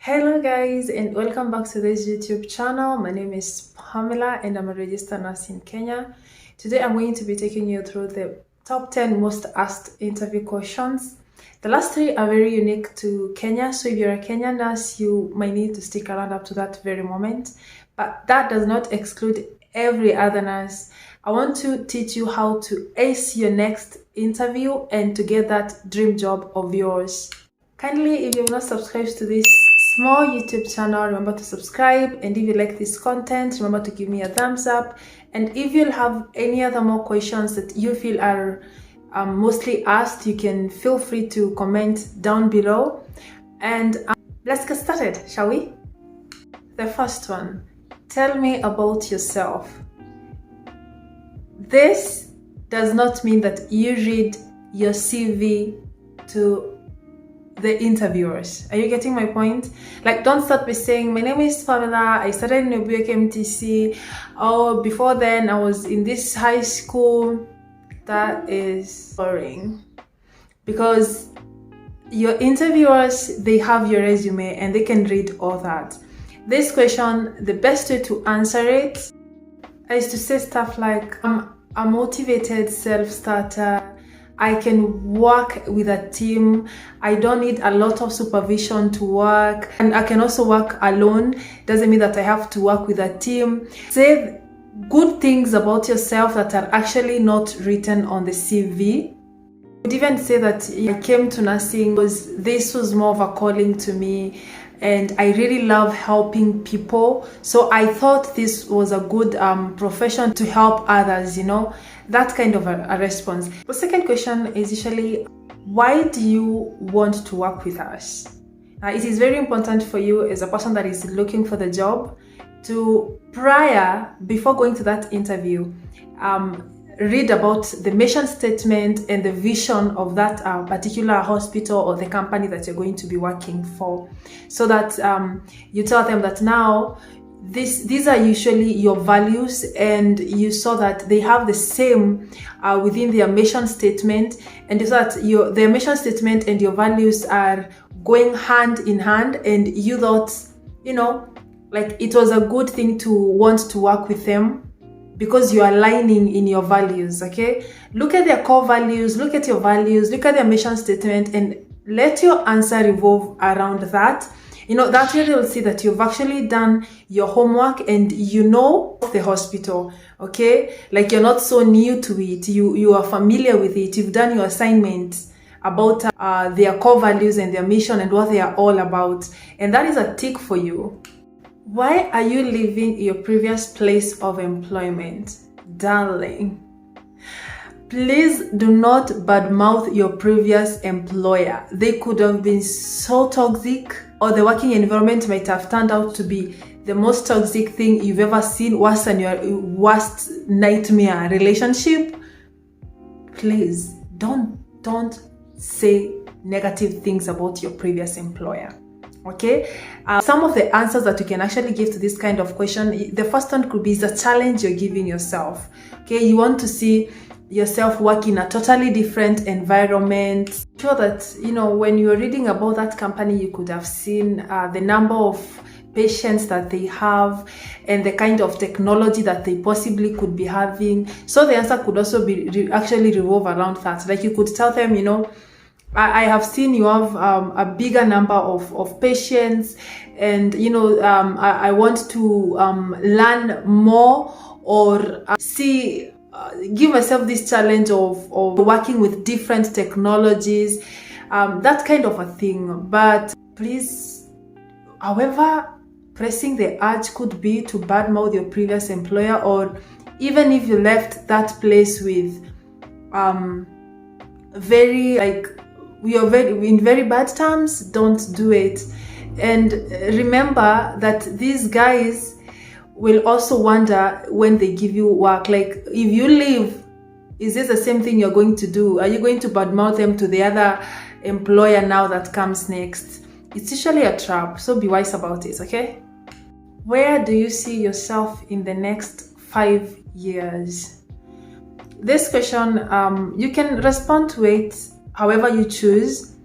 Hello guys, and welcome back to this YouTube channel. My name is Pamela and I'm a registered nurse in Kenya. Today I'm going to be taking you through the top 10 most asked interview questions. The last three are very unique to Kenya, so if you're a Kenyan nurse, you might need to stick around up to that very moment. But that does not exclude every other nurse. I want to teach you how to ace your next interview and to get that dream job of yours. Kindly, if you've not subscribed to this small YouTube channel, remember to subscribe, and if you like this content, remember to give me a thumbs up. And if you'll have any other more questions that you feel are mostly asked, you can feel free to comment down below. And let's get started, shall we? The first one, tell me about yourself. This does not mean that you read your CV to the interviewers. Are you getting my point? Like, don't start by saying, my name is Pamela, I studied in Bohovyk MTC, oh, before then I was in this high school. That is boring, because your interviewers, they have your resume and they can read all that. This question, the best way to answer it is to say stuff like, I'm a motivated self-starter, I can work with a team, I don't need a lot of supervision to work, and I can also work alone. Doesn't mean that I have to work with a team. Say good things about yourself that are actually not written on the CV. You could even say that I came to nursing because this was more of a calling to me and I really love helping people, so I thought this was a good profession to help others, you know, that kind of a response. The second question is usually, why do you want to work with us? It is very important for you as a person that is looking for the job to, before going to that interview, read about the mission statement and the vision of that particular hospital or the company that you're going to be working for, so that you tell them that now these are usually your values, and you saw that they have the same within their mission statement, and you saw that their mission statement and your values are going hand in hand, and you thought, you know, like it was a good thing to want to work with them because you are aligning in your values. Okay, look at their core values, look at your values, look at their mission statement, and let your answer revolve around that. You know, that way they'll see that you've actually done your homework and you know the hospital. Okay, like you're not so new to it, you are familiar with it, you've done your assignments about their core values and their mission and what they are all about, and that is a tick for you. Why are you leaving your previous place of employment? Darling, please do not badmouth your previous employer. They could have been so toxic, or the working environment might have turned out to be the most toxic thing you've ever seen, worse than your worst nightmare relationship. Please don't say negative things about your previous employer. Okay, some of the answers that you can actually give to this kind of question, the first one could be the challenge you're giving yourself. Okay, you want to see yourself work in a totally different environment. Sure that, you know, when you're reading about that company, you could have seen the number of patients that they have and the kind of technology that they possibly could be having. So the answer could also be actually revolve around that. Like you could tell them, you know, I have seen you have a bigger number of patients, and you know, I want to learn more, or give myself this challenge of working with different technologies, that kind of a thing. But please, however pressing the urge could be to badmouth your previous employer, or even if you left that place with in very bad terms, don't do it. And remember that these guys will also wonder when they give you work, like if you leave, is this the same thing you're going to do? Are you going to badmouth them to the other employer now that comes next? It's usually a trap, so be wise about it. Okay, where do you see yourself in the next 5 years? This question, you can respond to it however you choose,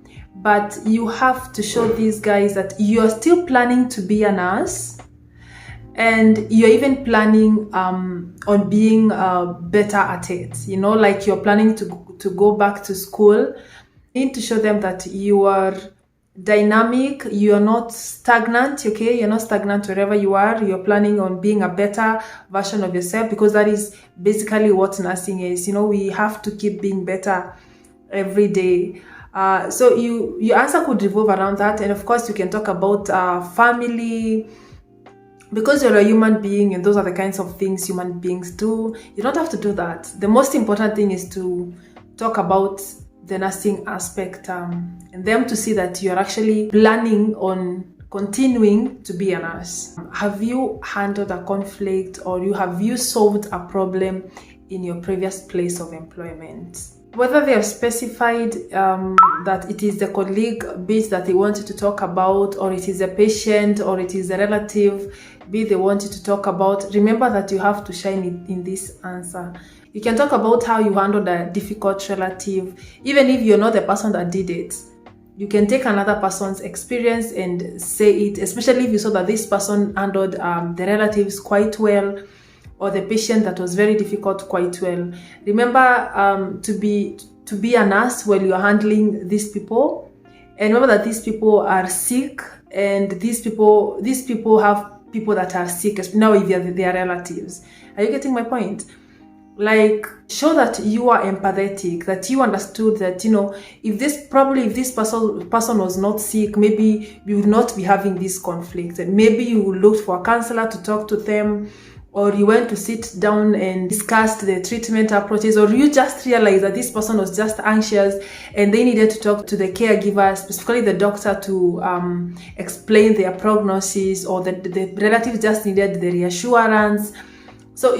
but you have to show these guys that you're still planning to be a nurse, and you're even planning on being better at it. Like you're planning to go back to school. You need to show them that you are dynamic, you're not stagnant. Okay, you're not stagnant wherever you are. You're planning on being a better version of yourself, because that is basically what nursing is. We have to keep being better every day. So your answer could revolve around that. And of course you can talk about family, because you're a human being, and those are the kinds of things human beings do. You don't have to do that. The most important thing is to talk about the nursing aspect, and them to see that you're actually planning on continuing to be a nurse. Have you handled a conflict, or have you solved a problem in your previous place of employment? Whether they have specified that it is the colleague bit that they wanted to talk about, or it is a patient, or it is a relative bit they wanted to talk about, remember that you have to shine in this answer. You can talk about how you handled a difficult relative, even if you're not the person that did it. You can take another person's experience and say it, especially if you saw that this person handled the relatives quite well, or the patient that was very difficult quite well. Remember to be a nurse while you're handling these people, and remember that these people are sick, and these people have people that are sick, now if they're relatives. Are you getting my point? Like, show that you are empathetic, that you understood that, if this person was not sick, maybe we would not be having this conflict, and maybe you looked for a counselor to talk to them, or you went to sit down and discuss the treatment approaches, or you just realized that this person was just anxious and they needed to talk to the caregiver, specifically the doctor, to explain their prognosis, or the relatives just needed the reassurance. So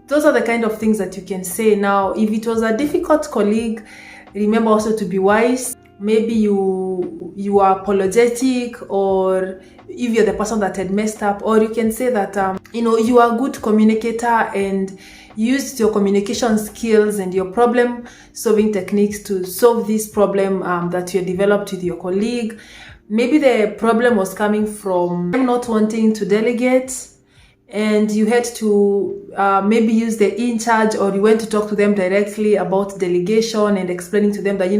those are the kind of things that you can say. Now, if it was a difficult colleague, remember also to be wise. Maybe you are apologetic, or if you're the person that had messed up, or you can say that you are a good communicator and used your communication skills and your problem solving techniques to solve this problem that you developed with your colleague. Maybe the problem was coming from not wanting to delegate, and you had to maybe use the in charge, or you went to talk to them directly about delegation and explaining to them that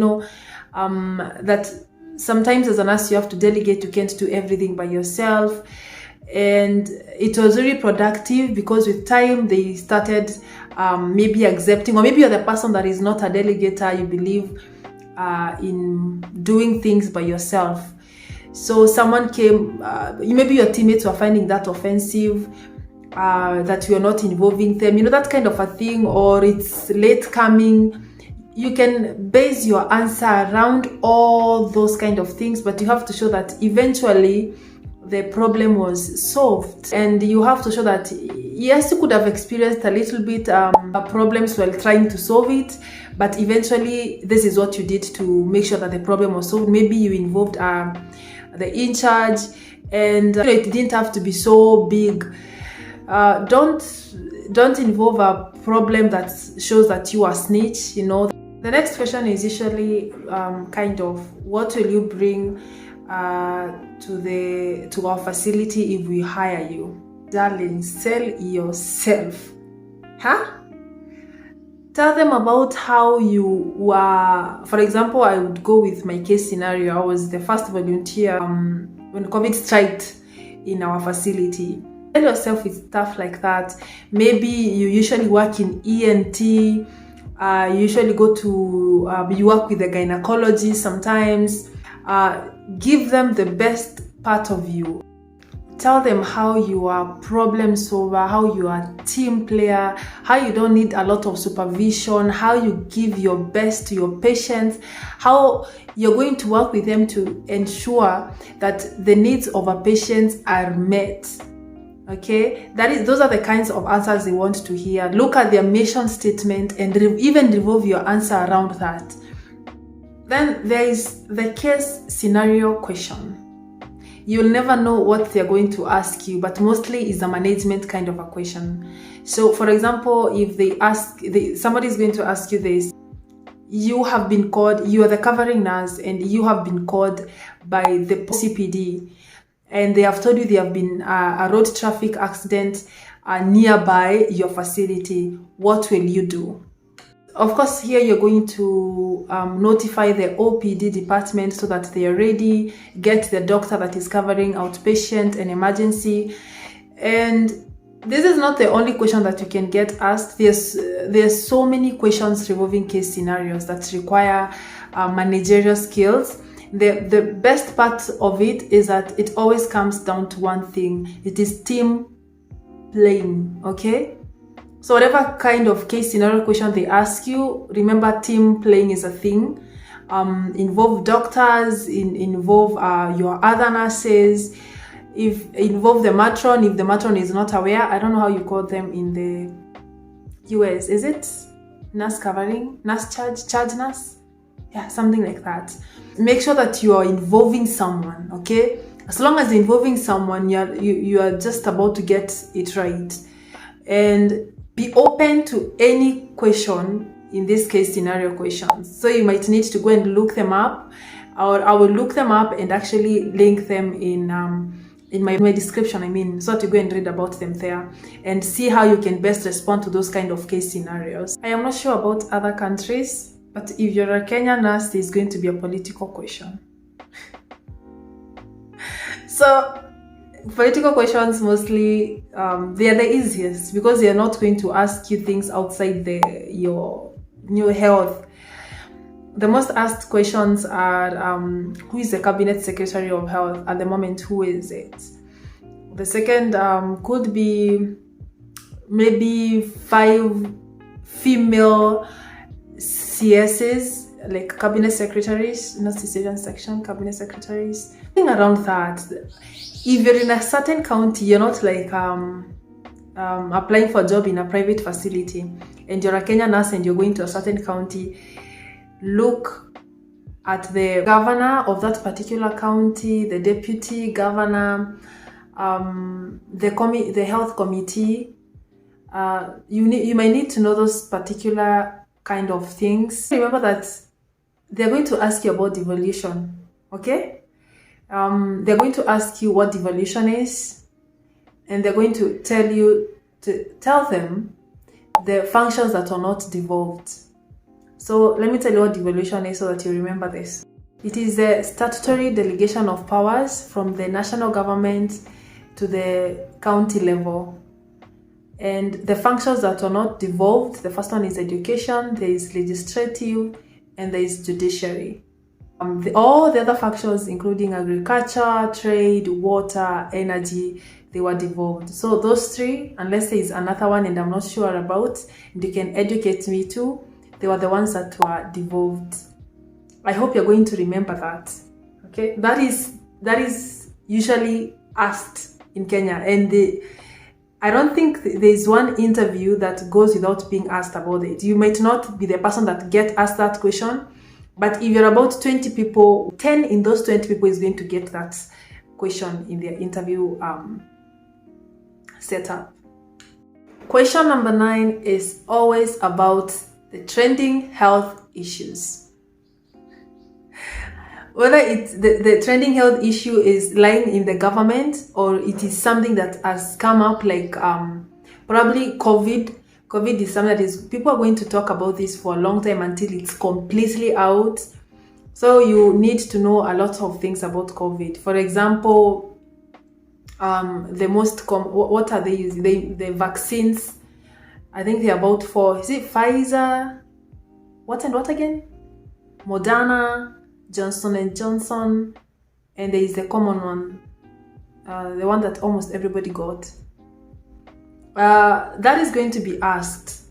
that sometimes as a nurse you have to delegate. You can't do everything by yourself. And it was really productive, because with time they started maybe accepting, or maybe you're the person that is not a delegator, you believe in doing things by yourself. So someone came, maybe your teammates were finding that offensive, that you're not involving them, that kind of a thing, or it's late coming. You can base your answer around all those kind of things, but you have to show that eventually the problem was solved. And you have to show that, yes, you could have experienced a little bit problems while trying to solve it, but eventually this is what you did to make sure that the problem was solved. Maybe you involved the in charge, and it didn't have to be so big. Don't involve a problem that shows that you are snitch. The next question is usually kind of, what will you bring to our facility if we hire you? Darling, sell yourself. Tell them about how you were. For example, I would go with my case scenario. I was the first volunteer when COVID struck in our facility. Tell yourself with stuff like that. Maybe you usually work in ENT. You usually go to, you work with a gynecologist sometimes. Give them the best part of you. Tell them how you are problem solver, how you are team player, how you don't need a lot of supervision, how you give your best to your patients, how you're going to work with them to ensure that the needs of our patients are met. Okay, those are the kinds of answers they want to hear. Look at their mission statement and even revolve your answer around that. Then there is the case scenario question. You'll never know what they're going to ask you, but mostly it's a management kind of a question. So for example, if somebody is going to ask you this, you have been called, you are the covering nurse, and you have been called by the CPD, and they have told you there have been a road traffic accident nearby your facility. What will you do? Of course, here you're going to notify the OPD department so that they are ready, get the doctor that is covering outpatient and emergency. And this is not the only question that you can get asked. There's so many questions revolving case scenarios that require managerial skills. The best part of it is that it always comes down to one thing. It is team playing, okay? So whatever kind of case scenario question they ask you, remember team playing is a thing. Involve doctors, involve your other nurses, involve the matron if the matron is not aware. I don't know how you call them in the US. Is it nurse covering? Nurse charge nurse? Yeah, something like that. Make sure that you are involving someone, okay? As long as you're involving someone, you are just about to get it right. And be open to any question, in this case scenario questions. So you might need to go and look them up, or I will look them up and actually link them in my description, so to go and read about them there and see how you can best respond to those kind of case scenarios. I am not sure about other countries, but if you're a Kenyan nurse, there's going to be a political question. So political questions mostly, they are the easiest because they are not going to ask you things outside your new health. The most asked questions are who is the cabinet secretary of health at the moment? Who is it? The second could be maybe 5 female CSs, like cabinet secretaries, not decision section, cabinet secretaries, thing around that. If you're in a certain county, you're not like applying for a job in a private facility, and you're a Kenyan nurse and you're going to a certain county, look at the governor of that particular county, the deputy governor, the health committee. You might need to know those particular kind of things. Remember that they're going to ask you about devolution, okay? They're going to ask you what devolution is, and they're going to tell them the functions that are not devolved. So let me tell you what devolution is so that you remember this. It is the statutory delegation of powers from the national government to the county level. And the functions that are not devolved, the first one is education, there is legislative, and there is judiciary. All the other functions, including agriculture, trade, water, energy, they were devolved. So those three, unless there is another one and I'm not sure about, and you can educate me too, they were the ones that were devolved. I hope you're going to remember that. Okay, that is usually asked in Kenya, and I don't think there's one interview that goes without being asked about it. You might not be the person that get asked that question, but if you're about 20 people, 10 in those 20 people is going to get that question in their interview setup. Question number 9 is always about the trending health issues. Whether it's the trending health issue is lying in the government, or it is something that has come up, like probably COVID. COVID is something that is, people are going to talk about this for a long time until it's completely out. So you need to know a lot of things about COVID. For example, what are they using? The vaccines, I think they're about 4. Is it Pfizer? What and what again? Moderna, Johnson & Johnson, and there is the common one, the one that almost everybody got. That is going to be asked.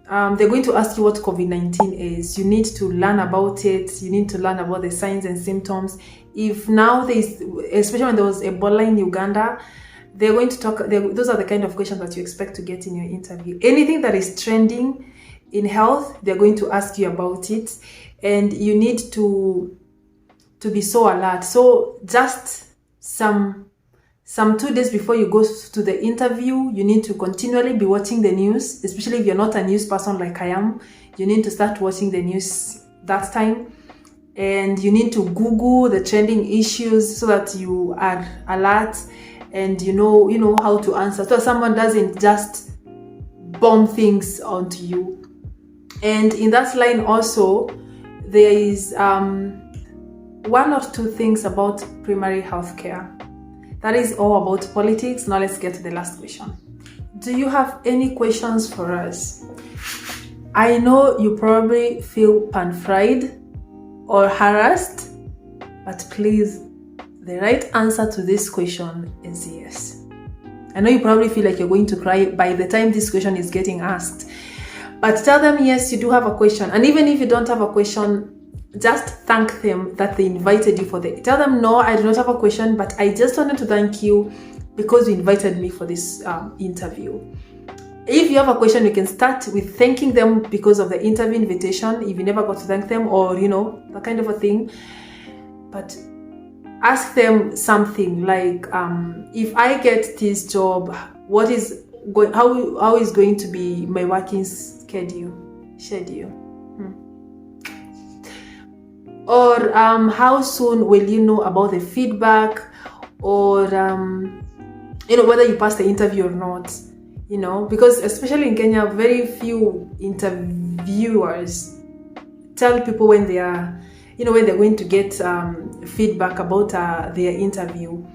They're going to ask you what COVID-19 is. You need to learn about it. You need to learn about the signs and symptoms. If now especially when there was Ebola in Uganda, they're going to talk. Those are the kind of questions that you expect to get in your interview. Anything that is trending in health, they're going to ask you about it, and you need to be so alert. So just some 2 days before you go to the interview, you need to continually be watching the news, especially if you're not a news person like I am. you need to start watching the news that time, and you need to Google the trending issues so that you are alert and you know how to answer, so someone doesn't just bomb things onto you. And in that line also, there is one or two things about primary health care. That is all about politics. Now let's get to the last question. Do you have any questions for us? I know you probably feel pan-fried or harassed, but please, the right answer to this question is yes. I know you probably feel like you're going to cry by the time this question is getting asked, but tell them yes, you do have a question. And even if you don't have a question, just thank them that they invited you for the. Tell them, no, I do not have a question, but I just wanted to thank you because you invited me for this interview. If you have a question, you can start with thanking them because of the interview invitation, if you never got to thank them, or that kind of a thing. But ask them something like, if I get this job, how is going to be my working schedule? Or how soon will you know about the feedback, or whether you passed the interview or not, because especially in Kenya, very few interviewers tell people when they are when they're going to get feedback about their interview.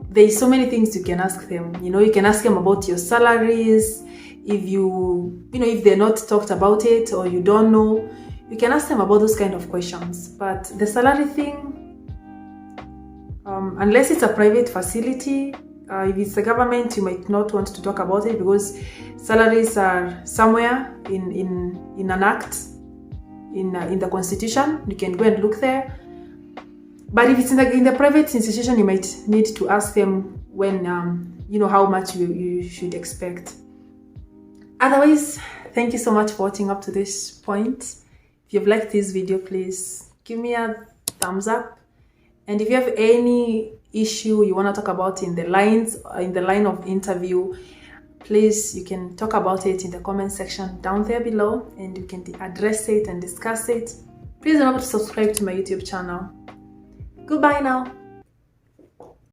There's so many things you can ask them. You can ask them about your salaries. If if they're not talked about it, or you don't know, you can ask them about those kind of questions. But the salary thing, unless it's a private facility, if it's the government, you might not want to talk about it because salaries are somewhere in an act, in the constitution. You can go and look there. But if it's in the private institution, you might need to ask them when how much you should expect. Otherwise, thank you so much for watching up to this point. If you've liked this video, please give me a thumbs up. And if you have any issue you want to talk about in the line of interview, please, you can talk about it in the comment section down there below, and you can address it and discuss it. Please remember to subscribe to my YouTube channel. Goodbye now.